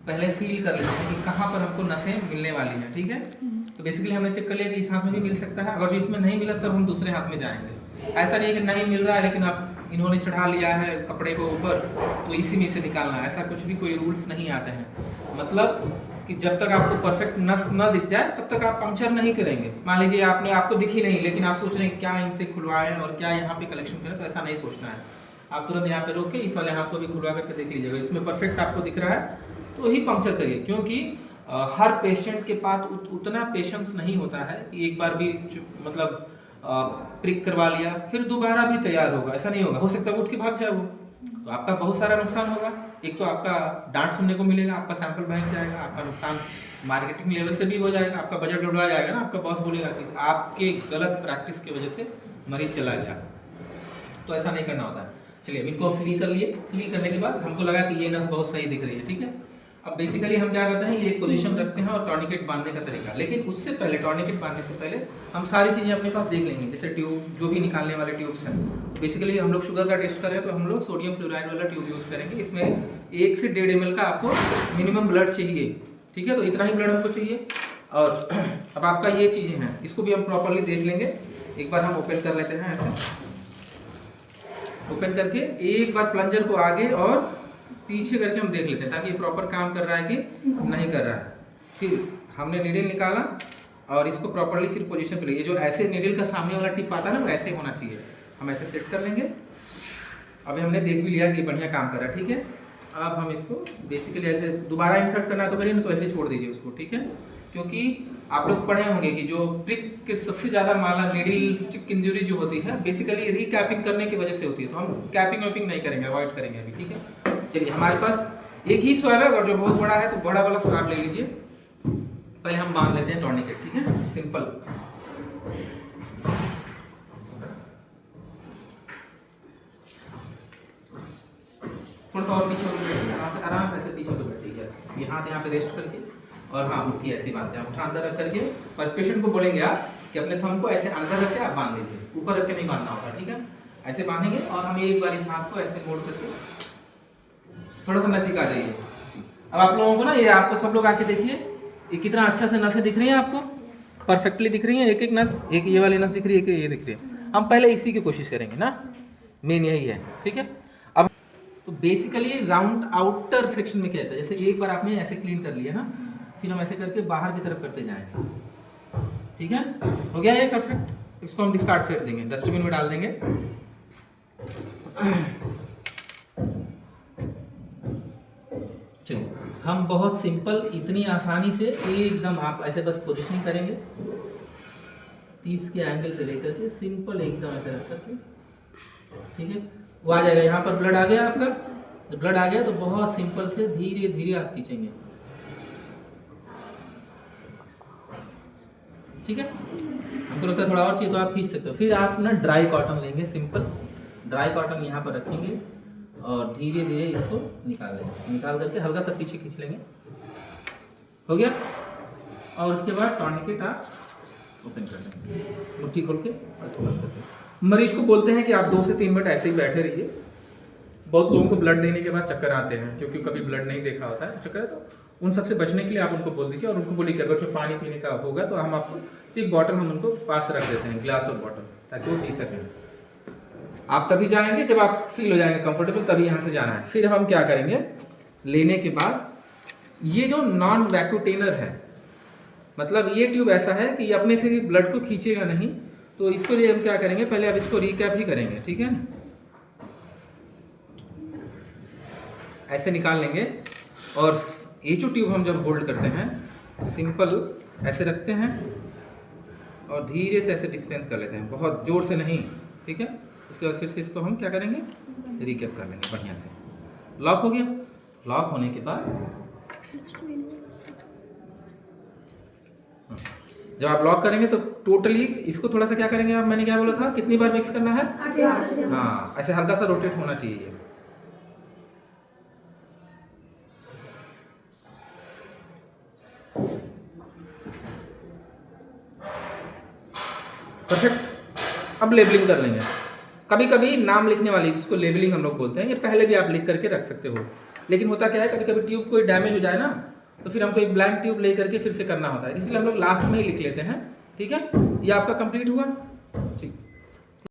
पहले फील कर लेते हैं कि कहाँ पर हमको नसें मिलने वाली हैं, ठीक है। तो बेसिकली हमने चेक कर लिया कि इस हाथ में भी मिल सकता है, अगर जो इसमें नहीं मिला तब हम दूसरे हाथ में जाएंगे। ऐसा नहीं है कि नहीं मिल रहा है लेकिन आप इन्होंने चढ़ा लिया है कपड़े को ऊपर तो इसी में से निकालना है, ऐसा कुछ भी कोई रूल्स नहीं आते हैं। मतलब कि जब तक आपको परफेक्ट नस न दिख जाए तब तक आप पंक्चर नहीं करेंगे। मान लीजिए आपको दिखी नहीं लेकिन आप सोच रहे हैं क्या इनसे खुलवाएं और क्या यहाँ पे कलेक्शन करें, तो ऐसा नहीं सोचना है। आप तुरंत यहाँ पे रोक के इस वाले हाथ को भी खुलवा करके देख लीजिएगा, इसमें परफेक्ट आपको दिख रहा है तो ही पंक्चर करिए। क्योंकि हर पेशेंट के पास उतना पेशेंस नहीं होता है कि एक बार भी मतलब प्रिक करवा लिया फिर दोबारा भी तैयार होगा, ऐसा नहीं होगा। हो सकता है उठ के भाग जाए वो, तो आपका बहुत सारा नुकसान होगा। एक तो आपका डांट सुनने को मिलेगा, आपका सैंपल बैंक जाएगा, आपका नुकसान मार्केटिंग लेवल से भी हो जाएगा, आपका बजट उड़ा जाएगा ना, आपका बॉस बोलेगा कि आपके गलत प्रैक्टिस की वजह से मरीज चला गया, तो ऐसा नहीं करना होता है। चलिए अब इनको फिल कर लिए। फिल करने के बाद हमको लगा कि ये नस बहुत सही दिख रही है, ठीक है। अब बेसिकली हम क्या करते हैं, ये एक पोजीशन रखते हैं और टॉर्निकेट बांधने का तरीका। लेकिन उससे पहले, टॉर्निकेट बांधने से पहले हम सारी चीज़ें अपने पास देख लेंगे, जैसे ट्यूब, जो भी निकालने वाले ट्यूब्स हैं। बेसिकली हम लोग शुगर का टेस्ट कर रहे हैं तो हम लोग सोडियम फ्लोराइड वाला ट्यूब यूज़ करेंगे। इसमें 1 से 1.5 ml का आपको मिनिमम ब्लड चाहिए, ठीक है। तो इतना ही ब्लड हमको चाहिए। और अब आपका ये चीज़ें हैं, इसको भी हम प्रॉपरली देख लेंगे। एक बार हम ओपन कर लेते हैं, ऐसे ओपन करके एक बार प्लंजर को आगे और पीछे करके हम देख लेते हैं ताकि ये प्रॉपर काम कर रहा है कि नहीं कर रहा है। फिर हमने नीडल निकाला और इसको प्रॉपरली फिर पोजीशन पे लिए। जो ऐसे नीडल का सामने वाला टिप आता है ना, वैसे होना चाहिए। हम ऐसे सेट कर लेंगे। अभी हमने देख भी लिया कि बढ़िया काम कर रहा है, ठीक है। अब हम इसको बेसिकली ऐसे दोबारा इंसर्ट करना तो करिए, ना तो ऐसे छोड़ दीजिए उसको, ठीक है। क्योंकि आप लोग पढ़े होंगे कि जो प्रिक के सबसे ज़्यादा माला नीडल स्टिक इंजरी जो होती है बेसिकली रीकैपिंग करने की वजह से होती है। तो हम कैपिंग वैपिंग नहीं करेंगे, अवॉइड करेंगे अभी, ठीक है। चलिए हमारे पास एक ही स्वैब है, और जो बहुत बड़ा है तो बड़ा वाला स्वैब ले लीजिए। पहले हम बांध लेते हैं टॉर्निकेट, ठीक है, सिंपल। थोड़ा सा और पीछे होकर बैठिए, आराम से ऐसे पीछे होकर बैठिए। यस, ये हाथ यहाँ पे रेस्ट करके और हाँ उठिए, ऐसी बात है। आप उठा अंदर रख करके, पर पेशेंट को बोलेंगे आप कि अपने थंब को ऐसे अंदर रख के आप बांध लीजिए, ऊपर रख के नहीं बांधना होगा, ठीक है। ऐसे बांधेंगे और हम एक बार इस हाथ को ऐसे मोड़ करके थोड़ा सा नजदीक आ जाइए। अब आप लोगों को ना, ये आपको सब लोग आके देखिए, ये कितना अच्छा से नसें दिख रही हैं आपको, परफेक्टली दिख रही हैं। एक एक नस, एक ये वाली नस दिख रही है, एक ये दिख रही है। हम पहले इसी की कोशिश करेंगे ना, मेन यही है, ठीक है। अब तो बेसिकली राउंड आउटर सेक्शन में क्या होता है, जैसे एक बार आपने ऐसे क्लीन कर लिया ना, फिर हम ऐसे करके बाहर की तरफ करते जाएंगे, ठीक है। हो गया ये परफेक्ट। इसको हम डिस्कार्ड कर देंगे, डस्टबिन में डाल देंगे। चलिए हम बहुत सिंपल, इतनी आसानी से एकदम आप ऐसे बस पोजिशनिंग करेंगे 30 के एंगल से लेकर के, सिंपल एकदम ऐसे रख करके, ठीक है। वो आ जाएगा, यहाँ पर ब्लड आ गया आपका। जब ब्लड आ गया तो बहुत सिंपल से धीरे धीरे आप खींचेंगे, ठीक है। हमको लगता है थोड़ा और चाहिए तो आप खींच सकते हो। फिर आप ना ड्राई कॉटन लेंगे, सिंपल ड्राई कॉटन यहाँ पर रखेंगे और धीरे धीरे इसको निकाल लेंगे। निकाल करके हल्का सा पीछे खींच लेंगे, हो गया। और उसके बाद टॉर्निकेट आप ओपन कर देंगे, मुट्ठी खोल के और फोकस करके। मरीज को बोलते हैं कि आप 2 से 3 मिनट ऐसे ही बैठे रहिए। बहुत लोगों को ब्लड देने के बाद चक्कर आते हैं, क्योंकि कभी ब्लड नहीं देखा होता है, चक्कर है। तो उन सबसे बचने के लिए आप उनको बोल दीजिए और उनको बोलिए कि अगर जो पानी पीने का होगा तो हम आपको एक बॉटल हम उनको पास रख देते हैं, ग्लास और बॉटल, ताकि वो पी सकें। आप तभी जाएंगे जब आप फील हो जाएंगे कंफर्टेबल, तभी यहाँ से जाना है। फिर हम क्या करेंगे, लेने के बाद ये जो नॉन वैक्यूटेनर है, मतलब ये ट्यूब ऐसा है कि अपने से ब्लड को खींचेगा नहीं। तो इसके लिए हम क्या करेंगे, पहले अब इसको रिकैप ही करेंगे, ठीक है। ऐसे निकाल लेंगे और ये जो ट्यूब हम जब होल्ड करते हैं सिंपल ऐसे रखते हैं और धीरे से ऐसे डिस्पेंस कर लेते हैं, बहुत जोर से नहीं, ठीक है। उसके बाद फिर से इसको हम क्या करेंगे, रिकैप कर लेंगे बढ़िया से। लॉक हो गया। लॉक होने के बाद जब आप लॉक करेंगे तो टोटली इसको थोड़ा सा क्या करेंगे आप, मैंने क्या बोला था, कितनी बार मिक्स करना है, हाँ ऐसे हल्का सा रोटेट होना चाहिए। परफेक्ट। अब लेबलिंग कर लेंगे। कभी कभी नाम लिखने वाली, जिसको लेबलिंग हम लोग बोलते हैं, ये पहले भी आप लिख करके रख सकते हो। लेकिन होता क्या है, कभी कभी ट्यूब कोई डैमेज हो जाए ना, तो फिर हमको एक ब्लैंक ट्यूब ले करके फिर से करना होता है, इसलिए हम लोग लास्ट में ही लिख लेते हैं। ठीक है, ये आपका कंप्लीट हुआ। ठीक।